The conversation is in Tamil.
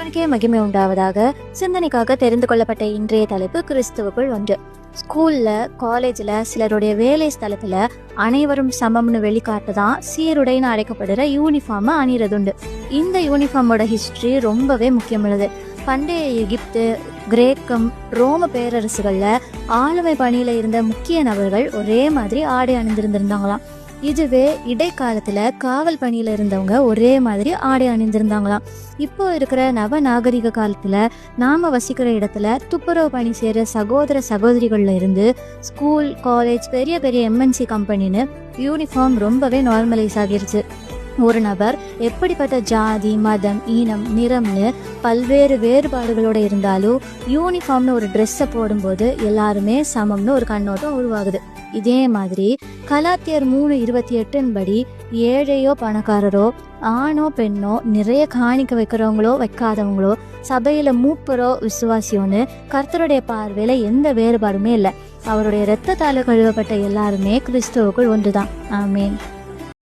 தேவனுக்கே மகிமை உண்டாவதாக. சிந்தனைக்காக தெரிந்து கொள்ளப்பட்ட இன்றைய தலைப்பு கிறிஸ்துவுக்குள் ஒன்று. ஸ்கூல்ல, காலேஜ்ல, சிலருடைய வேலை ஸ்தலத்துல அனைவரும் சமம்னு வெளிக்காட்டுதான் சீருடைன்னு அழைக்கப்படுற யூனிஃபார்ம் அணிறதுண்டு. இந்த யூனிஃபார்மோட ஹிஸ்டரி ரொம்பவே முக்கியமானது. பண்டைய எகிப்து, கிரேக்கம், ரோம பேரரசுகள்ல ஆளுமை பணியில இருந்த முக்கிய நபர்கள் ஒரே மாதிரி ஆடை அணிந்திருந்திருந்தாங்களாம். இதுவே இடைக்காலத்துல காவல் பணியில இருந்தவங்க ஒரே மாதிரி ஆடை அணிந்திருந்தாங்களாம். இப்போ இருக்கிற நவ நாகரிக காலத்துல நாம வசிக்கிற இடத்துல துப்புரவு பணி செய்யற சகோதர சகோதரிகள்ல இருந்து ஸ்கூல், காலேஜ், பெரிய பெரிய MNC கம்பெனின்னு யூனிஃபார்ம் ரொம்பவே நார்மலைஸ் ஆகிருச்சு. ஒரு நபர் எப்படிப்பட்ட ஜாதி, மதம், ஈனம், நிறம்னு பல்வேறு வேறுபாடுகளோட இருந்தாலும் யூனிஃபார்ம்னு ஒரு ட்ரெஸ்ஸை போடும்போது எல்லாருமே சமம்னு ஒரு கண்ணோட்டம் உருவாகுது. இதே மாதிரி கலாத்தியர் 3:28 படி ஏழையோ பணக்காரரோ, ஆணோ பெண்ணோ, நிறைய காணிக்க வைக்கிறவங்களோ வைக்காதவங்களோ, சபையில மூப்பரோ விசுவாசியோன்னு கர்த்தருடைய பார்வையில எந்த வேறுபாடுமே இல்லை. அவருடைய இரத்தத்தால கழுவப்பட்ட எல்லாருமே கிறிஸ்துவுக்குள் ஒன்றுதான். ஆமேன்.